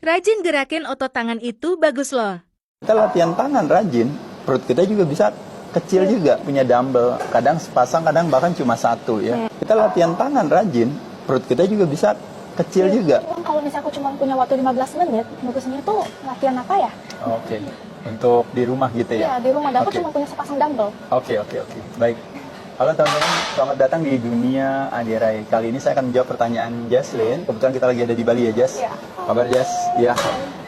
Rajin gerakin otot tangan itu bagus loh. Kita latihan tangan rajin, perut kita juga bisa kecil juga, punya dumbbell. Kadang sepasang, kadang bahkan cuma satu ya. Kita latihan tangan rajin, perut kita juga bisa kecil juga. Kalau misalnya aku cuma punya waktu 15 menit, bagusnya itu latihan apa ya? Oke, untuk di rumah gitu Iya, ya? di rumah. Dan aku Oke. cuma punya sepasang dumbbell. Oke. Baik. Halo teman-teman, selamat datang di Dunia Adirai. Kali ini saya akan menjawab pertanyaan Jaslyn. Kebetulan kita lagi ada di Bali ya, Jas? Iya. Kabar, Jas? Ya.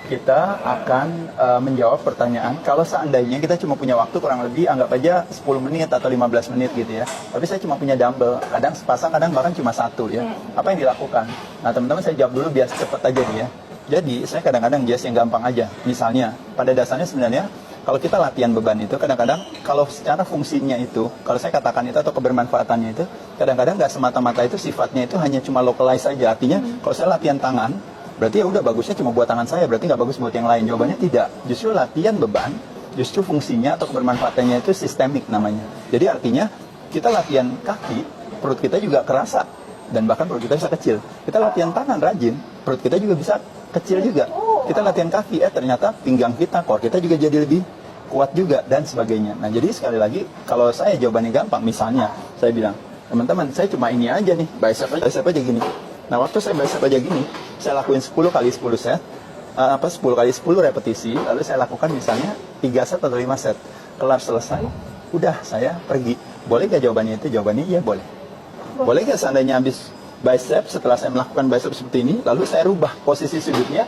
Kita akan menjawab pertanyaan kalau seandainya kita cuma punya waktu kurang lebih anggap aja 10 menit atau 15 menit gitu ya. Tapi saya cuma punya dumbbell, kadang sepasang, kadang bahkan cuma satu ya. Apa yang dilakukan? Nah teman-teman saya jawab dulu biar cepet aja nih ya. Jadi saya kadang-kadang Jas yang gampang aja. Misalnya pada dasarnya sebenarnya kalau kita latihan beban itu kadang-kadang kalau secara fungsinya itu, kalau saya katakan itu atau kebermanfaatannya itu, kadang-kadang nggak semata-mata itu sifatnya itu hanya cuma localize saja. Artinya kalau saya latihan tangan, berarti ya udah bagusnya cuma buat tangan saya, berarti nggak bagus buat yang lain. Jawabannya tidak. Justru latihan beban, justru fungsinya atau kebermanfaatannya itu sistemik namanya. Jadi artinya kita latihan kaki, perut kita juga kerasa dan bahkan perut kita bisa kecil. Kita latihan tangan rajin, perut kita juga bisa kecil juga. Kita latihan kaki, ternyata pinggang kita, core kita juga jadi lebih kuat juga dan sebagainya. Nah jadi sekali lagi kalau saya jawabannya gampang, misalnya saya bilang teman-teman saya cuma ini aja nih, bicep aja gini. Nah waktu saya bicep aja gini, saya lakuin 10 kali 10 set, 10 kali 10 repetisi, lalu saya lakukan misalnya 3 set atau 5 set. Kelar selesai, udah saya pergi. Boleh gak jawabannya itu? Jawabannya iya boleh. Boleh gak seandainya habis bicep, setelah saya melakukan bicep seperti ini, lalu saya rubah posisi sudutnya,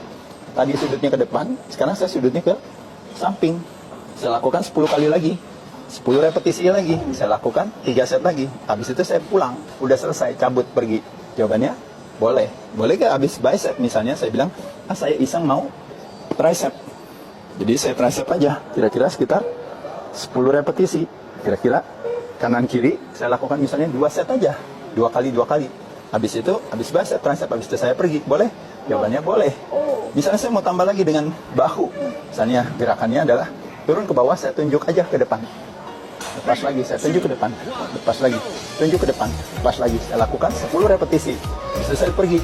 tadi sudutnya ke depan, sekarang saya sudutnya ke samping. Saya lakukan 10 kali lagi, 10 repetisi lagi, saya lakukan 3 set lagi. Habis itu saya pulang, udah selesai, cabut, pergi. Jawabannya, boleh. Boleh gak habis bicep misalnya, saya bilang, saya iseng mau tricep. Jadi saya tricep aja, kira-kira sekitar 10 repetisi. Kira-kira kanan kiri, saya lakukan misalnya 2 set aja, 2 kali. Habis itu, habis bicep, tricep, habis itu saya pergi. Boleh? Jawabannya boleh. Misalnya saya mau tambah lagi dengan bahu. Misalnya gerakannya adalah turun ke bawah, saya tunjuk aja ke depan. Lepas lagi, saya tunjuk ke depan. Lepas lagi, tunjuk ke depan. Lepas lagi, saya lakukan 10 repetisi. Bisa saya pergi.